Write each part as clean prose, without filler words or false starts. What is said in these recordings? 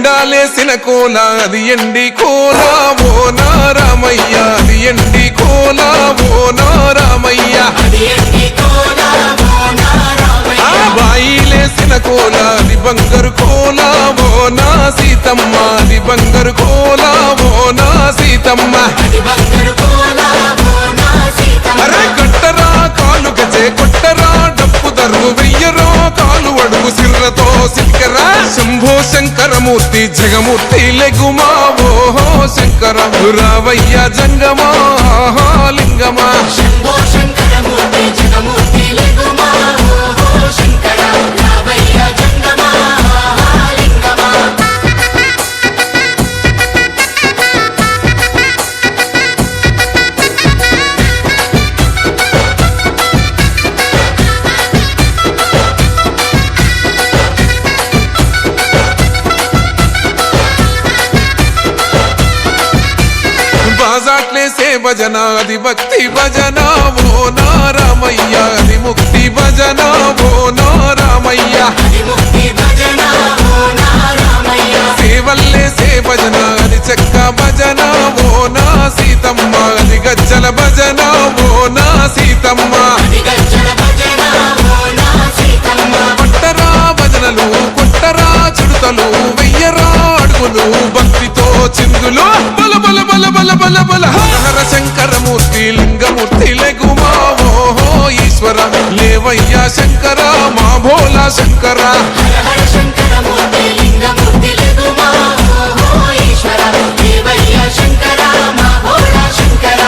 ఎండాలేసిన కోల అది ఎండి కోల ఓ నారామయ్య అది ఎండి కోల ఓ నారామయ్య బాయిలేసిన కోల అది బంగారు కోల ఓ నా సీతమ్మ అది బంగారు కోల ఓ నా సీతమ్మ అరే కట్టరా కాలు గజే కొట్టరా డప్పు దరువు వెయ్యరో కాలు అడుగు సిర్రతో సిక్కరా శంభో శంకరమూర్తి జగమూర్తి లెగుమా ఓహో శంకర రావయ్య జంగమా లింగమా శంభో శంకరమూర్తి జగమూర్తి లెగుమా ఓహో శంకర రావయ్య జంగమా లింగమా బాజాట్లేసే భజన అది భక్తి భజన ఓ నారామయ్య అది ముక్తి భజన ఓ నారామయ్య సేవల్లేసే భజన అది చెక్క భజన ఓ నా సీతమ్మ అది గజ్జల భజన ఓ నా సీతమ్మ పట్టరా భజనలు కొట్టరా చిడుతలు వెయ్యరా అడుగులు భక్తితో చిందులు బల బల బల బల బల బల హర శంకరమూర్తి లింగమూర్తి లెగుమా ఓహో ఈశ్వర లేవయ్యా శంకర మా భోలా శంకర శంకరమూర్తి లింగమూర్తి లెగుమా ఓహో ఈశ్వర లేవయ్యా శంకర మా భోలా శంకర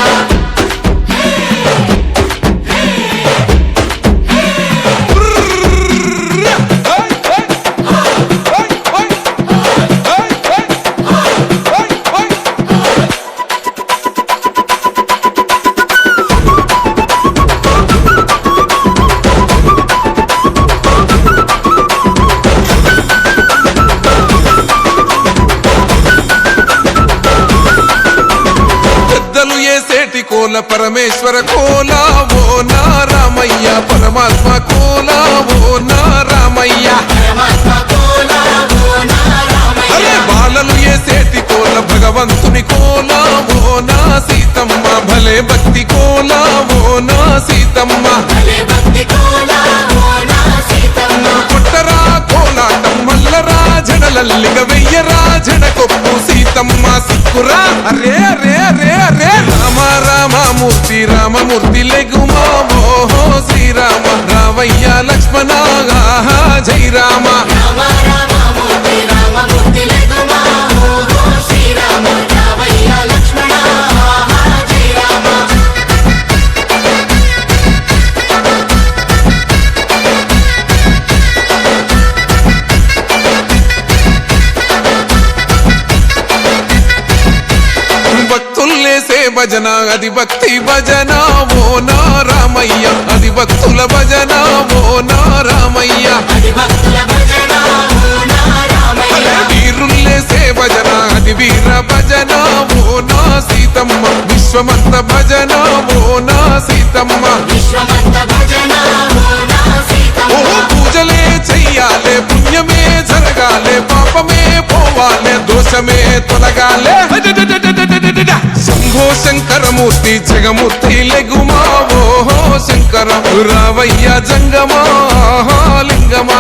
కోల పరమేశ్వర కోల ఓ నారామయ్య పరమాత్మ కోల ఓ నారామయ్య అరే బాలలు ఏసేటి కోల భగవంతుని కోల ఓ నా సీతమ్మ భలే భక్తి కోల ఓ నా సీతమ్మ కొట్టరా కోలాటం మల్లరా జడలల్లిగ వెయ్యరా జడకొప్పు సీతమ్మ సిక్కురా అరే అరే అరే అరే రామ రామమూర్తి రామమూర్తి లెగుమా ఓహో శ్రీరామ రావయ్య లక్ష్మణ జై రామ భజన అది భక్తి భజన ఓ నారామయ్య అది భక్తుల భజన ఓ నారామయ్య వీరుల్లేసే భజన అది వీర భజన ఓ నా సీతమ్మ విశ్వమంత భజన ఓ నా సీతమ్మ ఓ పూజలే చెయ్యాలే పుణ్యమే జరగాలే పాపమే పోవాలే దోషమే తొలగాలే శంభో శంకరమూర్తి జగమూర్తి లెగుమా ఓహో శంకర రావయ్య జంగమా లింగమా